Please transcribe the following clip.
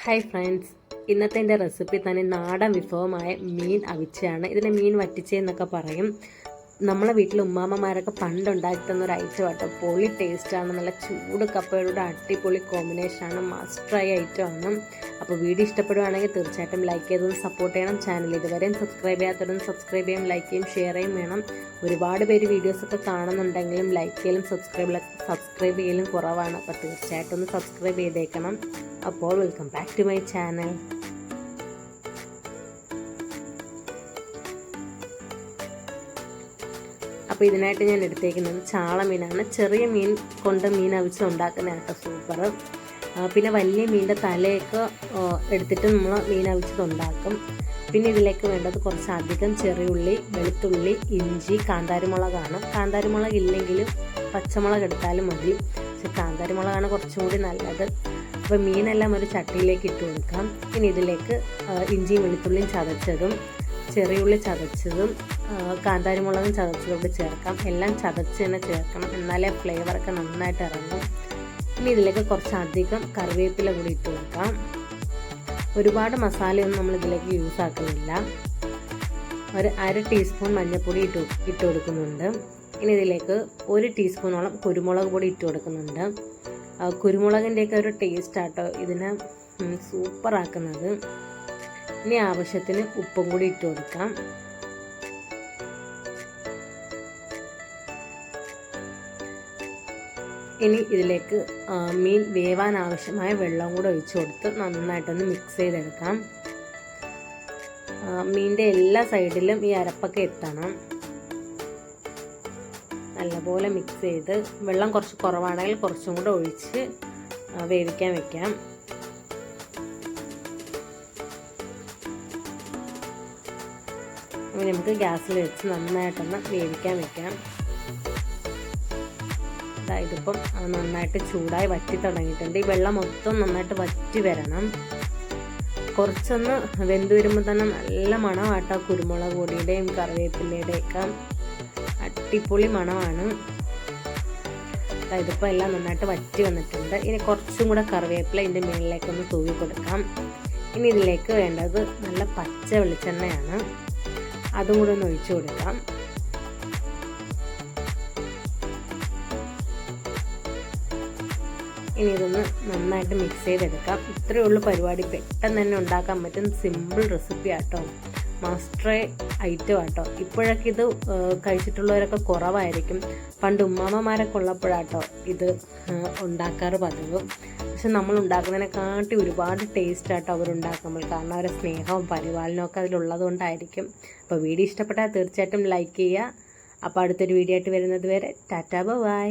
Hi friends, ഇന്നത്തെ എൻ്റെ recipe തന്നെ നാടൻ വിഭവമായ മീൻ അവിച്ചയാണ്. ഇതിനെ മീൻ വറ്റിച്ചെന്നൊക്കെ പറയും. നമ്മളെ വീട്ടിൽ ഉമ്മാമ്മമാരൊക്കെ പണ്ടുണ്ടാക്കി തന്നൊരു ഐറ്റം കേട്ടോ. പൊളി ടേസ്റ്റാണ്, നല്ല ചൂട് കപ്പയുടെ അടിപൊളി കോമ്പിനേഷനാണ്, മസ്റ്റ് ട്രൈ ഐറ്റമാണ്. അപ്പോൾ വീഡിയോ ഇഷ്ടപ്പെടുകയാണെങ്കിൽ തീർച്ചയായിട്ടും ലൈക്ക് ചെയ്തൊന്ന് സപ്പോർട്ട് ചെയ്യണം. ചാനൽ ഇതുവരെയും സബ്സ്ക്രൈബ് ചെയ്യാത്തവരൊന്ന് സബ്സ്ക്രൈബ് ചെയ്യും, ലൈക്ക് ചെയ്യും, ഷെയർ ചെയ്യും വേണം. ഒരുപാട് പേര് വീഡിയോസൊക്കെ കാണുന്നുണ്ടെങ്കിലും ലൈക്ക് ചെയ്യലും സബ്സ്ക്രൈബ് ചെയ്യലും കുറവാണ്. അപ്പോൾ തീർച്ചയായിട്ടും ഒന്ന് സബ്സ്ക്രൈബ് ചെയ്തേക്കണം. അപ്പോൾ welcome back to my channel. അപ്പോൾ ഇതിനായിട്ട് ഞാൻ എടുത്തേക്കുന്നത് ചാള മീനാണ്. ചെറിയ മീൻ കൊണ്ട് മീൻ അവിച്ച് ഉണ്ടാക്കുന്നതാണ് സൂപ്പർ. പിന്നെ വലിയ മീനിൻ്റെ തലയൊക്കെ എടുത്തിട്ട് നമ്മൾ മീൻ അവിച്ചത് ഉണ്ടാക്കും. പിന്നെ ഇതിലേക്ക് വേണ്ടത് കുറച്ചധികം ചെറിയുള്ളി, വെളുത്തുള്ളി, ഇഞ്ചി, കാന്താരിമുളകാണ്. കാന്താരിമുളക് ഇല്ലെങ്കിലും പച്ചമുളക് എടുത്താലും മതി, പക്ഷെ കാന്താരിമുളകാണ് കുറച്ചും കൂടി നല്ലത്. അപ്പോൾ മീനെല്ലാം ഒരു ചട്ടിയിലേക്ക് ഇട്ട് കൊടുക്കാം. ഇനി ഇതിലേക്ക് ഇഞ്ചിയും വെളുത്തുള്ളിയും ചതച്ചതും ചെറിയുള്ളി ചതച്ചതും കാന്താരിമുളകും ചതച്ചതും കൂടി ചേർക്കാം. എല്ലാം ചതച്ച് തന്നെ ചേർക്കണം, എന്നാലേ ഫ്ലേവറൊക്കെ നന്നായിട്ട് ഇറങ്ങും. ഇനി ഇതിലേക്ക് കുറച്ചധികം കറിവേപ്പില കൂടി ഇട്ട് കൊടുക്കാം. ഒരുപാട് മസാലയൊന്നും നമ്മൾ ഇതിലേക്ക് യൂസ് ആക്കുന്നില്ല. ഒരു 1/2 ടീസ്പൂൺ മഞ്ഞൾപ്പൊടി ഇട്ട് കൊടുക്കുന്നുണ്ട്. ഇനി ഇതിലേക്ക് 1 ടീസ്പൂണോളം കുരുമുളക് പൊടി ഇട്ട് കൊടുക്കുന്നുണ്ട്. കുരുമുളകിൻ്റെയൊക്കെ ഒരു ടേസ്റ്റ് ആട്ടോ ഇതിനെ സൂപ്പറാക്കുന്നത്. ഇനി ആവശ്യത്തിന് ഉപ്പും കൂടി ഇട്ട് കൊടുക്കാം. ഇനി ഇതിലേക്ക് മീൻ വേവാൻ ആവശ്യമായ വെള്ളം കൂടെ ഒഴിച്ചു കൊടുത്ത് നന്നായിട്ടൊന്ന് മിക്സ് ചെയ്തെടുക്കാം. മീനിൻ്റെ എല്ലാ സൈഡിലും ഈ അരപ്പൊക്കെ എത്തണം. നല്ലപോലെ മിക്സ് ചെയ്ത് വെള്ളം കുറച്ച് കുറവാണെങ്കിൽ കുറച്ചും കൂടെ ഒഴിച്ച് വേവിക്കാൻ വെക്കാം. അപ്പോൾ നമുക്ക് ഗ്യാസിൽ വെച്ച് നന്നായിട്ടൊന്ന് വേവിക്കാൻ വെക്കാം. ഇതിപ്പം നന്നായിട്ട് ചൂടായി വറ്റി തുടങ്ങിയിട്ടുണ്ട്. ഈ വെള്ളം മൊത്തം നന്നായിട്ട് വറ്റി വരണം. കുറച്ചൊന്ന് വെന്ത് വരുമ്പോൾ തന്നെ നല്ല മണമാട്ടോ കുരുമുളക് പൊടിയുടെയും കറിവേപ്പിലയുടെയൊക്കെ അടിപൊളി മണമാണ്. ഇതിപ്പോൾ എല്ലാം നന്നായിട്ട് വറ്റി വന്നിട്ടുണ്ട്. ഇനി കുറച്ചും കൂടെ കറിവേപ്പില ഇതിൻ്റെ മുകളിലേക്കൊന്ന് തൂവി കൊടുക്കാം. ഇനി ഇതിലേക്ക് വേണ്ടത് നല്ല പച്ച വെളിച്ചെണ്ണയാണ്, അതും കൂടെ ഒന്ന് ഒഴിച്ചു കൊടുക്കാം. ഇനി ഇതൊന്ന് നന്നായിട്ട് മിക്സ് ചെയ്തെടുക്കാം. ഇത്രയേ ഉള്ളൂ പരിപാടി, പെട്ടെന്ന് തന്നെ ഉണ്ടാക്കാൻ പറ്റും സിമ്പിൾ റെസിപ്പി ആട്ടോ, മസ്റ്റ് ഐറ്റം ആട്ടോ. ഇപ്പോഴൊക്കെ ഇത് കഴിച്ചിട്ടുള്ളവരൊക്കെ കുറവായിരിക്കും. പണ്ട് ഉമ്മാമ്മമാരൊക്കെ ഉള്ളപ്പോഴാട്ടോ ഇത് ഉണ്ടാക്കാറ് പതിവ്. പക്ഷെ നമ്മൾ ഉണ്ടാക്കുന്നതിനെക്കാട്ടി ഒരുപാട് ടേസ്റ്റ് ആട്ടോ അവരുണ്ടാക്കുമ്പോൾ, കാരണം അവരുടെ സ്നേഹവും പരിപാലനവും ഒക്കെ അതിലുള്ളത് കൊണ്ടായിരിക്കും. അപ്പോൾ വീഡിയോ ഇഷ്ടപ്പെട്ടാൽ തീർച്ചയായിട്ടും ലൈക്ക് ചെയ്യുക. അപ്പോൾ അടുത്തൊരു വീഡിയോ ആയിട്ട് വരുന്നത് വരെ ടാറ്റാ ബൈ.